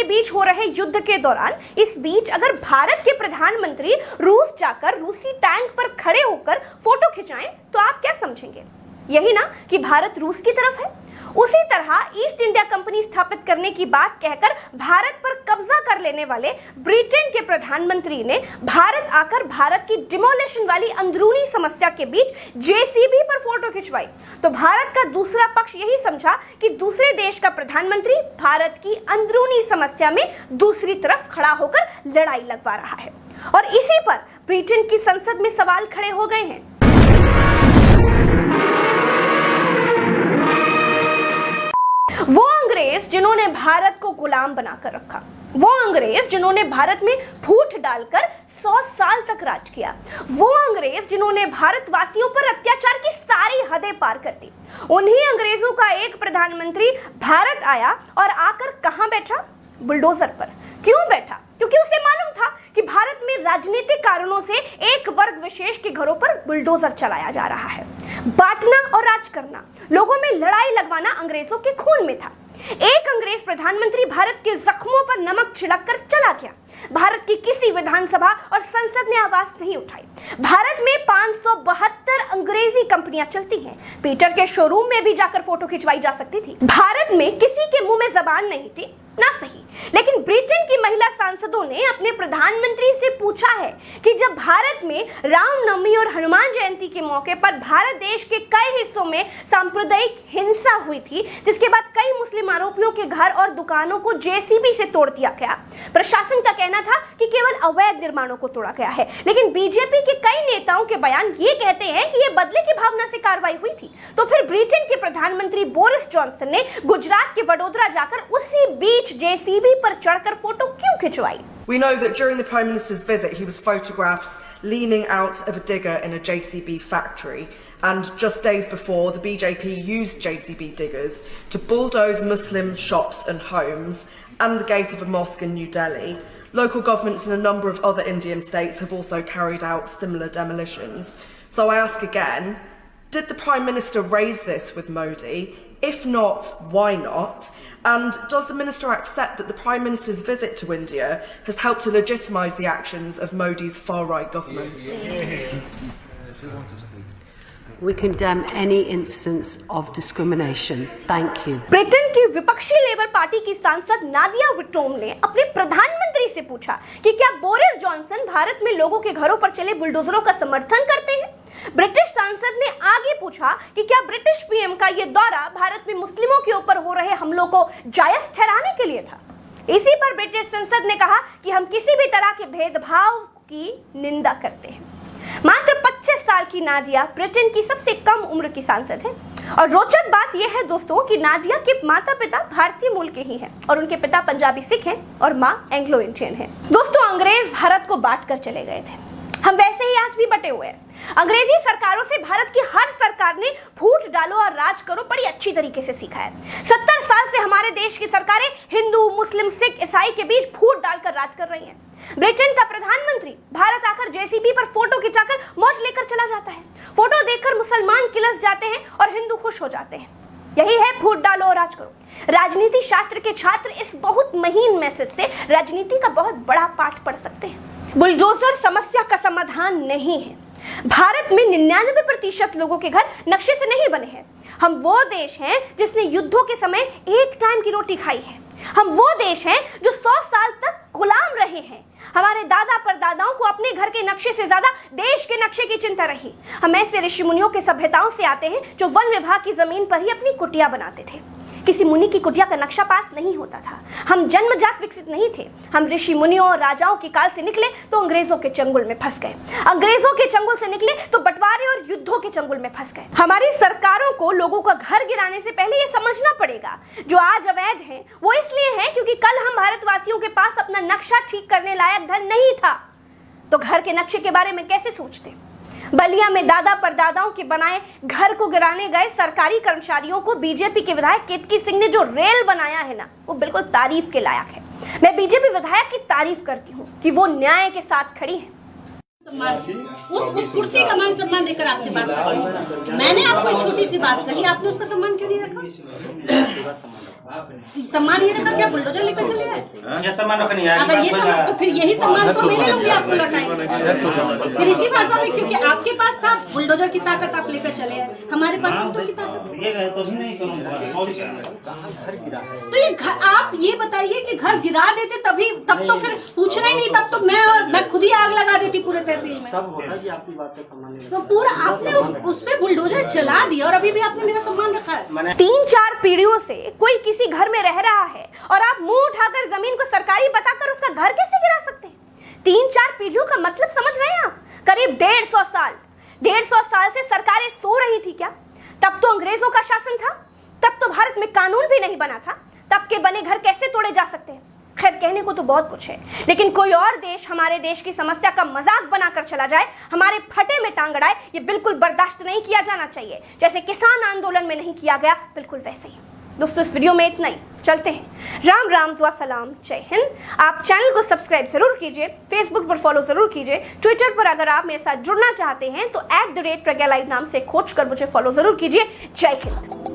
के बीच हो रहे युद्ध के दौरान इस बीच अगर भारत के प्रधानमंत्री रूस जाकर रूसी टैंक पर खड़े होकर फोटो खिंचाएं तो आप क्या समझेंगे? यही ना कि भारत रूस की तरफ है। उसी तरह ईस्ट इंडिया कंपनी स्थापित करने की बात कहकर भारत पर कब्जा कर लेने वाले ब्रिटेन के प्रधानमंत्री ने भारत आकर भारत की डिमोलिशन वाली अंदरूनी समस्या के बीच जेसीबी पर फोटो खिंचवाई। तो भारत का दूसरा पक्ष यही समझा कि दूसरे देश का प्रधानमंत्री भारत की अंदरूनी समस्या में दूसरी तरफ खड़ा होकर लड़ाई लगवा रहा है। और इसी पर ब्रिटेन की संसद में सवाल खड़े हो गए हैं। वो अंग्रेज जिन्होंने भारत को गुलाम बनाकर रखा, वो अंग्रेज जिन्होंने भारत में फूट डालकर 100 साल तक राज किया, वो अंग्रेज जिन्होंने भारतवासियों पर अत्याचार की सारी हदें पार कर दी, उन्हीं अंग्रेजों का एक प्रधानमंत्री भारत आया और आकर कहां बैठा? बुलडोजर पर। क्यों बैठा? क्योंकि उसे मालूम था कि भारत में राजनीतिक कारणों से एक वर्ग विशेष के घरों पर बुलडोजर चलाया जा रहा है। बांटना और राज करना, लोगों में लड़ाई लगवाना अंग्रेजों के खून में था। एक अंग्रेज प्रधानमंत्री भारत के जख्मों पर नमक छिड़ककर चला गया। भारत की किसी विधानसभा और संसद ने आवाज नहीं उठाई। भारत में 572 अंग्रेजी कंपनियां चलती हैं। पीटर के शोरूम में भी जाकर फोटो खिंचवाई जा सकती थी। भारत में किसी के मुंह में जबान नहीं थी, ना सही, लेकिन ब्रिटेन की महिला सांसदों ने अपने प्रधानमंत्री से पूछा है कि जब भारत में रामनवमी और हनुमान जयंती के मौके पर भारत देश के कई हिस्सों में सांप्रदायिक हिंसा हुई थी, जिसके बाद कई मुस्लिम आरोपियों के घर और दुकानों को जेसीबी से तोड़ दिया गया। प्रशासन का कहना था कि केवल अवैध निर्माणों को तोड़ा गया है, लेकिन बीजेपी के कई नेताओं के बयान ये कहते हैं कि ये बदले की भावना से कार्रवाई हुई थी। तो फिर ब्रिटेन के प्रधानमंत्री बोरिस जॉनसन ने गुजरात के वडोदरा जाकर उसी बीच जेसीबी पर चढ़कर फोटो क्यों खिंचवाई? We know that during the Prime Minister's visit he was photographed leaning out of a digger in a JCB factory, and just days before the BJP used JCB diggers to bulldoze Muslim shops and homes and the gate of a mosque in New Delhi. Local governments in a number of other Indian states have also carried out similar demolitions. So I ask again, did the Prime Minister raise this with Modi? If not, why not? And does the Minister accept that the Prime Minister's visit to India has helped to legitimise the actions of Modi's far-right government? We condemn any instance of discrimination. Thank you. Britain की विपक्षी labour party की सांसद नादिया विटोम ने अपने प्रधानमंत्री से पूछा कि क्या बोरिस जॉनसन भारत में लोगों के घरों पर चले बुलडोजरों का समर्थन करते हैं। ब्रिटिश सांसद ने आगे पूछा कि क्या ब्रिटिश पीएम का यह दौरा भारत में मुस्लिमों के ऊपर हो रहे हमलों को जायज ठहराने के लिए था। इसी पर ब्रिटिश संसद ने कहा कि हम किसी भी तरह के भेदभाव की निंदा करते हैं। मात्र 25 साल की नादिया ब्रिटेन की सबसे कम उम्र की सांसद है। और रोचक बात यह है दोस्तों कि नादिया के माता पिता भारतीय मूल के ही हैं और उनके पिता पंजाबी सिख हैं और माँ एंग्लो इंडियन है। दोस्तों, अंग्रेज भारत को बांट कर चले गए थे, हम वैसे ही आज भी बटे हुए हैं। अंग्रेजी सरकारों से भारत की हर सरकार ने फूट डालो और राज करो बड़ी अच्छी तरीके से सीखा है। 70 साल से हमारे देश की सरकारें हिंदू, मुस्लिम, सिख, ईसाई के बीच फूट डालकर राज कर रही हैं। ब्रिटेन का प्रधानमंत्री भारत आकर जेसीबी पर फोटो खिंचाकर मौज लेकर चला जाता है। फोटो देखकर मुसलमान किलस जाते हैं और हिंदू खुश हो जाते हैं। यही है फूट डालो और राज करो। राजनीति शास्त्र के छात्र इस बहुत महीन मैसेज से राजनीति का बहुत बड़ा पाठ पढ़ सकते हैं। बुलडोजर समस्या का समाधान नहीं है। भारत में 99% लोगों के घर नक्शे से नहीं बने हैं। हम वो देश हैं जिसने युद्धों के समय एक टाइम की रोटी खाई है। हम वो देश हैं जो 100 साल तक गुलाम रहे हैं। हमारे दादा परदादाओं को अपने घर के नक्शे से ज्यादा देश के नक्शे की चिंता रही। हम ऐसे ऋषि मुनियों के सभ्यताओं से आते हैं जो वन विभाग की जमीन पर ही अपनी कुटिया बनाते थे। किसी मुनि की कुटिया का नक्शा पास नहीं होता था। हम जन्मजात विकसित नहीं थे। हम ऋषि मुनियों और राजाओं के काल से निकले तो अंग्रेजों के चंगुल में फंस गए। अंग्रेजों के चंगुल से निकले तो बंटवारे और युद्धों के चंगुल में फंस गए। हमारी सरकारों को लोगों का घर गिराने से पहले ये समझना पड़ेगा, जो आज अवैध है वो इसलिए है क्योंकि कल हम भारतवासियों के पास अपना नक्शा ठीक करने लायक धन नहीं था। तो घर के नक्शे के बारे में कैसे सोचते? बलिया में दादा परदादाओं के बनाए घर को गिराने गए सरकारी कर्मचारियों को बीजेपी के विधायक केतकी सिंह ने जो रेल बनाया है ना, वो बिल्कुल तारीफ के लायक है। मैं बीजेपी विधायक की तारीफ करती हूँ कि वो न्याय के साथ खड़ी है। उस कुर्सी का मान सम्मान देकर आपसे बात करते हैं। मैंने आपको एक छोटी सी बात कही, आपने उसका सम्मान क्यों नहीं रखा? सम्मान ये रखा क्या बुलडोजर लेकर चले आए? ये सम्मान रखनी है। अगर ये सम्मान तो फिर यही सम्मान तो मेरे लोग आपको लौटाएंगे। फिर इसी भाषा में, क्योंकि आपके पास था बुलडोजर की ताकत, आप लेकर चले आए, हमारे पास समतोल की ताकत। तो ये घर, आप ये बताइए कि घर गिरा देते तभी, तब तो फिर पूछना ही नहीं, तब तो मैं खुद ही आग लगा देती पूरे तहसील में। तो पूरा आपने उस पे बुलडोजर चला दिया और अभी भी आपने मेरा सम्मान रखा है। 3-4 पीढ़ियों से कोई किसी घर में रह रहा है और आप मुंह उठाकर जमीन को सरकारी बताकर उसका घर कैसे गिरा सकते हैं? 3-4 पीढ़ियों का मतलब समझ रहे हैं आप? करीब 150 साल से सरकारें सो रही थी क्या? तब तो अंग्रेजों का शासन था, तब तो भारत में कानून भी नहीं बना था, तब के बने घर कैसे तोड़े जा सकते हैं? खैर, कहने को तो बहुत कुछ है, लेकिन कोई और देश हमारे देश की समस्या का मजाक बनाकर चला जाए, हमारे फटे में टांग अड़ाए, ये बिल्कुल बर्दाश्त नहीं किया जाना चाहिए। जैसे किसान आंदोलन में नहीं किया गया, बिल्कुल वैसे ही। दोस्तों, इस वीडियो में इतना ही। चलते हैं। राम राम, दुआ सलाम, जय हिंद। आप चैनल को सब्सक्राइब जरूर कीजिए, फेसबुक पर फॉलो जरूर कीजिए, ट्विटर पर अगर आप मेरे साथ जुड़ना चाहते हैं तो @प्रज्ञा लाइव नाम से खोज कर मुझे फॉलो जरूर कीजिए। जय हिंद।